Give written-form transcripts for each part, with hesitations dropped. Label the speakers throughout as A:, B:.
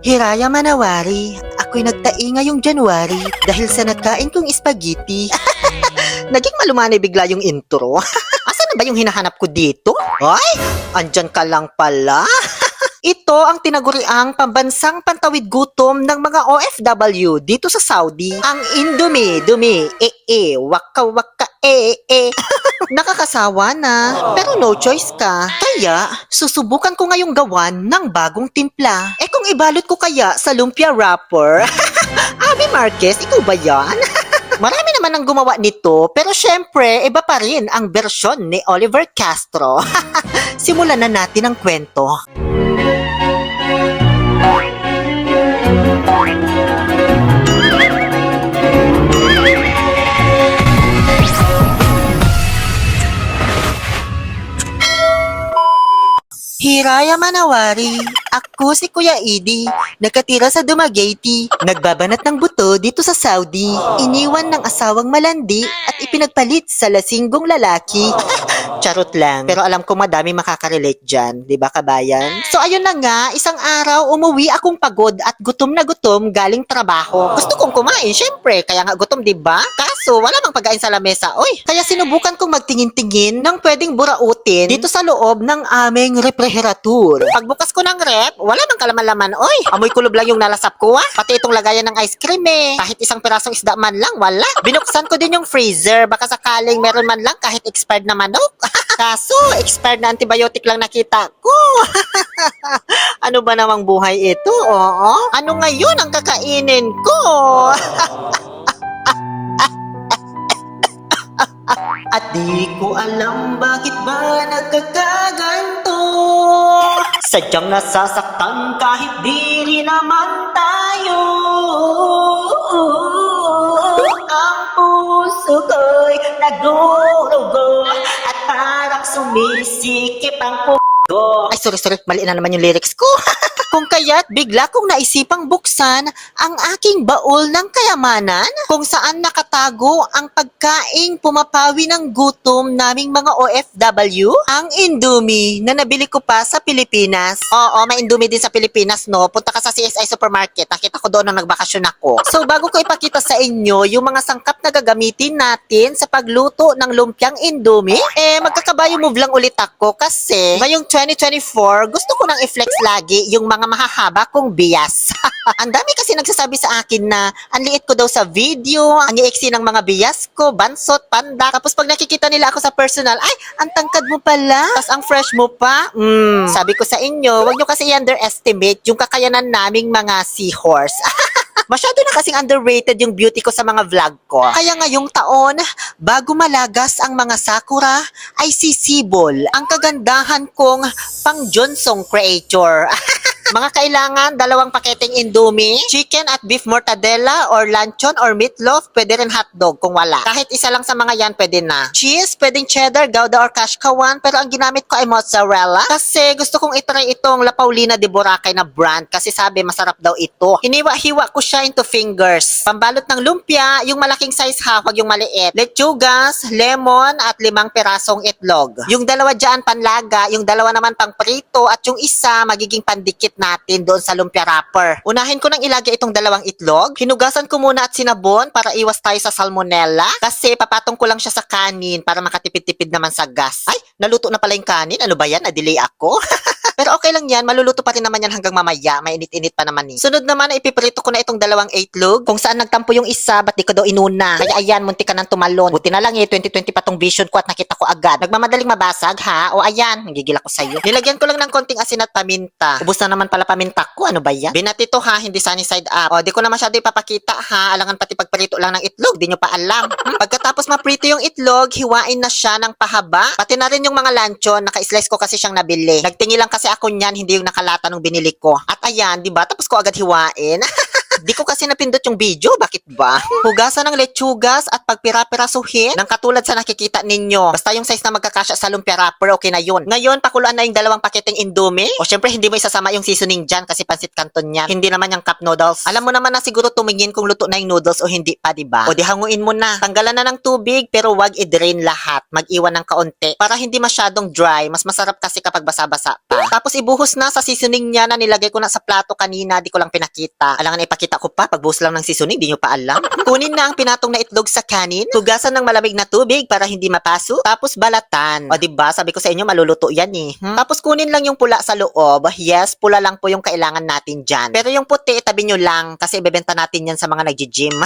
A: Hiraya Manawari, ako'y nagtai ngayong January dahil sa nagkain kong spaghetti. Naging malumanay bigla yung intro. Asa na ba yung hinahanap ko dito? Ay, andyan ka lang pala. Ito ang tinaguriang pambansang pantawid gutom ng mga OFW dito sa Saudi. Ang Indomie, waka waka Nakakasawa na, pero no choice ka. Kaya, susubukan ko ngayong gawan ng bagong timpla. Kung ibalot ko kaya sa lumpia wrapper? Abi Marquez, ikaw ba yan? Marami naman ang gumawa nito, pero syempre, iba pa rin ang bersyon ni Oliver Castro. Simulan na natin ang kwento. Hiraya Manawari, ako si Kuya Edie, nakatira sa Dumaguete, nagbabanat ng buto dito sa Saudi, iniwan ng asawang malandi at ipinagpalit sa lasinggong lalaki. Charot lang, pero alam ko madami makakarelate dyan, di ba kabayan? So ayun na nga, isang araw umuwi akong pagod at gutom na gutom galing trabaho. Gusto kong kumain, syempre, kaya nga gutom, di ba? Kaso wala mang pagkain sa lamesa, oy. Kaya sinubukan kong magtingin-tingin ng pwedeng burautin dito sa loob ng aming refrigerator. Pagbukas ko ng rep, wala mang kalaman-laman, oy. Amoy kulob lang yung nalasap ko, ah. Pati itong lagayan ng ice cream, eh. Kahit isang pirasong isda man lang, wala. Binuksan ko din yung freezer, baka sakaling meron man lang kahit expired na manok. Kaso, expired na antibiotic lang nakita ko. Ano ba namang buhay ito, oo? Ano ngayon ang kakainin ko? At di ko alam bakit ba nagkakaganto. Sadyang nasasaktan kahit di rin naman tayo. Ang puso ko'y nagurugo at parang sumisikip ang puso. Ay, sorry, mali na naman yung lyrics ko. Kung kaya't bigla kong naisipang buksan ang aking baul ng kayamanan kung saan nakatago ang pagkaing pumapawi ng gutom naming mga OFW, ang Indomie na nabili ko pa sa Pilipinas. Oo, may Indomie din sa Pilipinas, no? Punta ka sa CSI Supermarket, nakita ko doon nung nagbakasyon ako. So bago ko ipakita sa inyo yung mga sangkap na gagamitin natin sa pagluto ng lumpiang Indomie, magkakabayo move lang ulit ako kasi ngayong 2024, gusto ko nang i-flex lagi yung mga mahahaba kong bias. Ang dami kasi nagsasabi sa akin na ang liit ko daw sa video, ang iiksi ng mga bias ko, bansot, panda. Tapos pag nakikita nila ako sa personal, ay, ang tangkad mo pala. Tapos ang fresh mo pa. Sabi ko sa inyo, wag nyo kasi i-underestimate yung kakayanan naming mga seahorse. Masyado na kasing underrated yung beauty ko sa mga vlog ko. Kaya ngayong taon, bago malagas ang mga sakura, ay sisibol ang kagandahan kong pang Johnsong creator. Mga kailangan, 2 paketeng Indomie, chicken at beef mortadella or luncheon or meatloaf, pwede rin hotdog kung wala. Kahit isa lang sa mga yan, pwede na. Cheese, pwedeng cheddar, gouda or kashkawan, pero ang ginamit ko ay mozzarella kasi gusto kong itry itong La Paulina de Boracay na brand kasi sabi masarap daw ito. Hiniwa-hiwa ko siya into fingers. Pambalot ng lumpia, yung malaking size ha, wag yung maliit. Lechugas, lemon at 5 pirasong itlog. Yung 2 dyan panlaga, yung 2 naman pang prito at yung isa magiging pandikit natin doon sa lumpia wrapper. Unahin ko nang ilagay itong 2 itlog. Hinugasan ko muna at sinabon para iwas tayo sa salmonella kasi papatong ko lang siya sa kanin para makatipid-tipid naman sa gas. Ay, naluto na pala yung kanin. Ano ba yan? Na-delay ako. Pero okay lang yan. Maluluto pa rin naman yan hanggang mamaya. Mainit-init pa naman eh. Sunod naman na ipiprito ko na itong 2 itlog. Kung saan nagtampo yung isa, ba't di ko daw inuna? Kaya ayan, munti ka nang tumalon. Buti na lang 2020 pa tong vision ko at nakita ko agad. Nagmamadaling mabasag ha? O ayan, nagigil ako sa'yo. Nilagyan ko lang ng konting asin at paminta. Ubus na naman pala paminta ko. Ano ba yan? Binati to ha, hindi sunny side up. O, di ko na masyado ipapakita ha. Alangan pati pagprito lang ng itlog. Di nyo pa alam. Pagkatapos maprito yung itlog, hiwain na siya ng pahaba. Pati na rin yung mga luncheon. Naka-slice ko kasi siyang nabili. Nagtingi lang kasi ako niyan, hindi yung nakalata nung binili ko. At ayan, di ba? Tapos ko agad hiwain. Di ko kasi napindot yung video, bakit ba? Hugasan ng lechugas at pagpira-pirasuhin ng katulad sa nakikita ninyo. Basta yung size na magkakasya sa lumpia wrapper, okay na yun. Ngayon, pakuluan na yung 2 paketeng Indomie. O syempre, hindi mo isasama yung seasoning dyan kasi pansit canton yan. Hindi naman yung cup noodles. Alam mo naman na siguro tumingin kung luto na yung noodles o hindi pa, diba? O di hanguin mo na. Tanggalan na ng tubig pero wag i-drain lahat. Mag-iwan ng kaunti para hindi masyadong dry. Mas masarap kasi kapag basa-basa pa. Tapos ibuhos na sa seasoning niya na nilagay ko na sa plato kanina. Di ko lang pinakita. Alangan ipakita ko pa. Pagbuhos lang ng seasoning, di nyo pa alam. Kunin na ang pinatong na itlog sa kanin. Hugasan ng malamig na tubig para hindi mapaso. Tapos balatan. O diba, sabi ko sa inyo maluluto yan eh. Tapos kunin lang yung pula sa loob. Yes, pula lang po yung kailangan natin dyan. Pero yung puti, itabi nyo lang kasi ibebenta natin yan sa mga nagji-gym.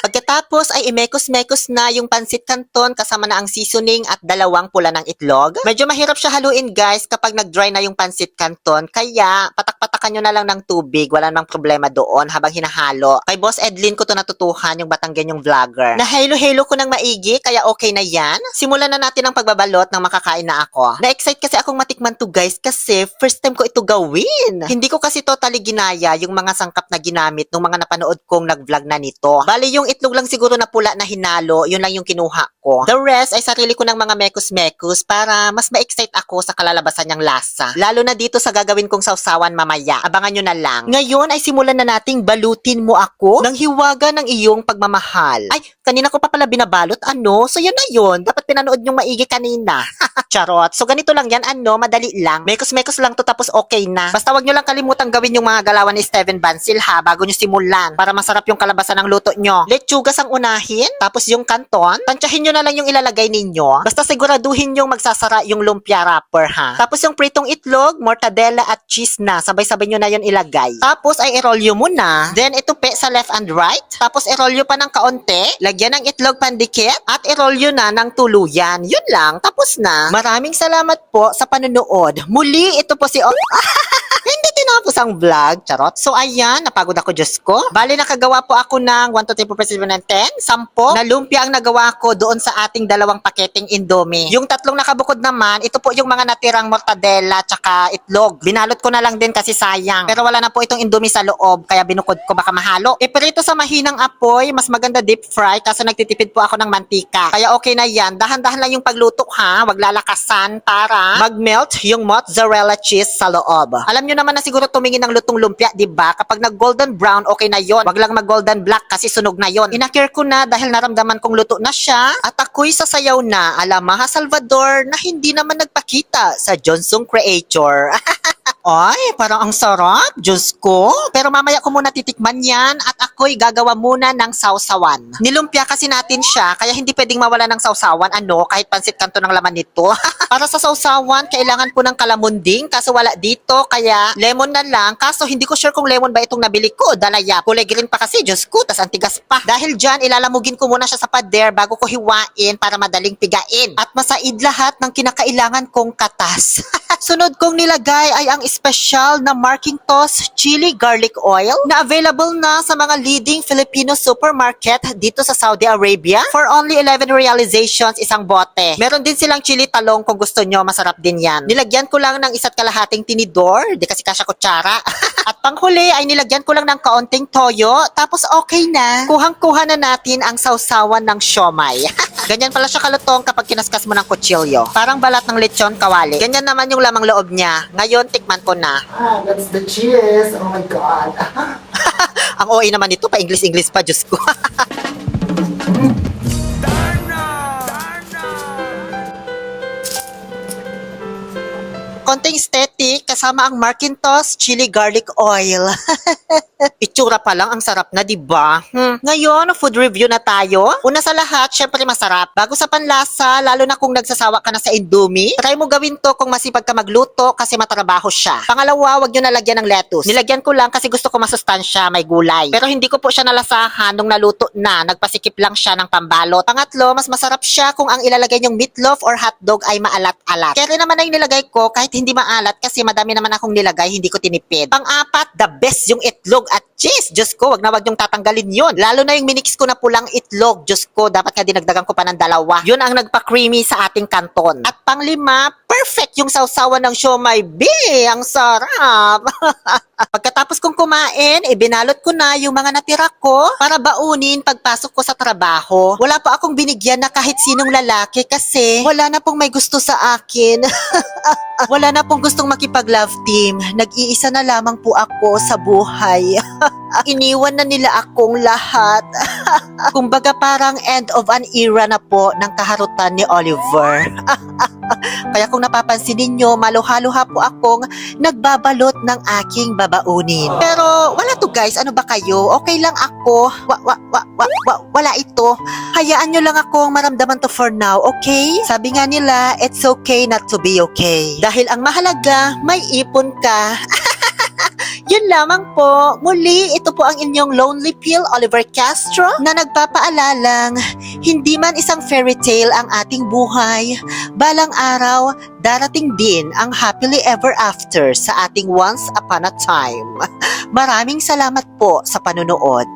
A: Pagkatapos ay imekos-mekos na yung pansit canton kasama na ang seasoning at 2 pula ng itlog. Medyo mahirap siya haluin guys kapag nag-dry na yung pansit canton. Kaya patak-patakan nyo na lang ng tubig. Wala namang problema doon habang hinahalo. Kay Boss Edlin ko to natutuhan, yung Batanggenyong vlogger. Na-halo-halo ko ng maigi kaya okay na yan. Simulan na natin ang pagbabalot ng makakain na ako. Na-excite kasi akong matikman to guys kasi first time ko ito gawin. Hindi ko kasi totally ginaya yung mga sangkap na ginamit nung mga napanood kong nag-vlog na nito. Bali yung itlog lang siguro na pula na hinalo, yun lang yung kinuha ko. The rest ay sarili ko ng mga mekos-mekos para mas ma-excite ako sa kalalabasan niyang lasa. Lalo na dito sa gagawin kong sausawan mamaya. Abangan nyo na lang. Ngayon ay simulan na nating balutin mo ako ng hiwaga ng iyong pagmamahal. Ay, kanina ko pa pala binabalot, ano? So yun na yun. Dapat pinanood yung maigi kanina. Charot. So ganito lang yan, ano? Madali lang. Mekos-mekos lang to tapos okay na. Basta wag nyo lang kalimutang gawin yung mga galawan ni Steven Bansil ha, bago nyo simulan. Para masarap yung kalabasan ng luto nyo. Lechugas ang unahin, tapos yung kanton. Tansyahin nyo na lang yung ilalagay ninyo. Basta siguraduhin yung magsasara yung lumpia wrapper ha. Tapos yung pritong itlog, mortadella at cheese na. Sabay-sabay nyo na yun ilagay. Tapos ay irolyo mo na. Then itupi sa left and right. Tapos irolyo pa ng kaunti. Lagyan ng itlog pandikit. At irolyo na ng tuluyan. Yun lang. Tapos na. Maraming salamat po sa panunood. Muli, ito po si Hindi tinapos ang vlog, charot. So ayan, napagod ako, Diyos ko. Bali, nakagawa po ako ng 1, 2, 3, 4, 5, 6, 7, 10. 10 na lumpia ang nagawa ko doon sa ating 2 paketeng Indomie. Yung 3 nakabukod naman, ito po yung mga natirang mortadella tsaka itlog. Binalot ko na lang din kasi sayang. Pero wala na po itong Indomie sa loob, kaya binukod ko baka mahalo. Iprito sa mahinang apoy, mas maganda deep fry kasi nagtitipid po ako ng mantika. Kaya okay na yan. Dahan-dahan lang yung pagluto ha, wag lalakasan para mag-melt yung mozzarella cheese sa loob. Alam nyo naman na siguro tumingin ng lutong lumpia, di ba? Kapag nag-golden brown, okay na yon. Wag lang mag-golden black kasi sunog na yon. Inakir ko na dahil naramdaman kong luto na siya at ako'y sasayaw na ala Maha Salvador na hindi naman nagpakita sa Johnsong Creator. Ay, parang ang sarap, Diyos ko. Pero mamaya ko muna titikman yan at ako'y gagawa muna ng sausawan. Nilumpia kasi natin siya, kaya hindi pwedeng mawala ng sausawan, ano, kahit pansit kanto ng laman nito. Para sa sausawan, kailangan po ng kalamunding, kaso wala dito, kaya lemon na lang. Kaso hindi ko sure kung lemon ba itong nabili ko, dalaya. Kulay green pa kasi, Diyos ko, tas antigas pa. Dahil dyan, ilalamugin ko muna siya sa pader bago ko hiwain para madaling pigain. At masaid lahat ng kinakailangan kong katas. Sunod kong nilagay ay ang special na Marquintos Chili Garlic Oil na available na sa mga leading Filipino supermarket dito sa Saudi Arabia for only 11 realizations isang bote. Meron din silang chili talong kung gusto nyo, masarap din yan. Nilagyan ko lang ng 1 kalahating tinidor, di kasi kasya kutsara. At panghuli ay nilagyan ko lang ng kaunting toyo, tapos okay na. Kuhang-kuha na natin ang sausawan ng siomay. Ganyan pala siya kalutong kapag kinaskas mo ng kutsilyo. Parang balat ng lechon kawali. Ganyan naman yung lamang loob niya. Ngayon, tikman ko na.
B: That's the cheese. Oh my God.
A: Ang OA naman nito, pa-English-English pa, Diyos ko. Konting aesthetic kasama ang Marquintos Chili Garlic Oil. Itsura pa lang ang sarap na, di ba? Ngayon, food review na tayo. Una sa lahat, syempre masarap. Bago sa panlasa, lalo na kung nagsasawa ka na sa Indomie, try mo gawin to kung masipag ka magluto kasi matrabaho siya. Pangalawa, wag nyo nalagyan ng lettuce. Nilagyan ko lang kasi gusto ko masustansya, may gulay. Pero hindi ko po siya nalasahan nung naluto na, nagpasikip lang siya ng pambalot. Pangatlo, mas masarap siya kung ang ilalagay nyong meatloaf or hotdog ay maalat-alat. Kaya rin naman ay nilagay ko kahit hindi maalat kasi madami naman akong nilagay, hindi ko tinipid. Pang-apat, the best yung itlog at cheese. Diyos ko, wag na wag yung tatanggalin yun. Lalo na yung minix ko na pulang itlog. Diyos ko, dapat nga dinagdagan ko pa ng 2. Yun ang nagpa-creamy sa ating kanton. At pang-5, perfect yung sausawan ng siomai. Ang sarap! Pagkatapos kong kumain, ibinalot ko na yung mga natira ko para baunin pagpasok ko sa trabaho. Wala pa akong binigyan na kahit sinong lalaki kasi wala na pong may gusto sa akin. Wala na pong gustong makipag-love team. Nag-iisa na lamang po ako sa buhay. Iniwan na nila akong lahat. Kumbaga parang end of an era na po ng kaharutan ni Oliver. Kaya kung napapansin ninyo, maluha-luha po akong nagbabalot ng aking babaunin. Pero wala to guys, ano ba kayo? Okay lang ako. Wala ito. Hayaan nyo lang akong maramdaman to for now, okay? Sabi nga nila, it's okay not to be okay. Dahil ang mahalaga, may ipon ka. Yun lamang po. Muli, ito po ang inyong Lonely Pill, Oliver Castro, na nagpapaalalang hindi man isang fairy tale ang ating buhay, balang araw, darating din ang happily ever after sa ating once upon a time. Maraming salamat po sa panunood.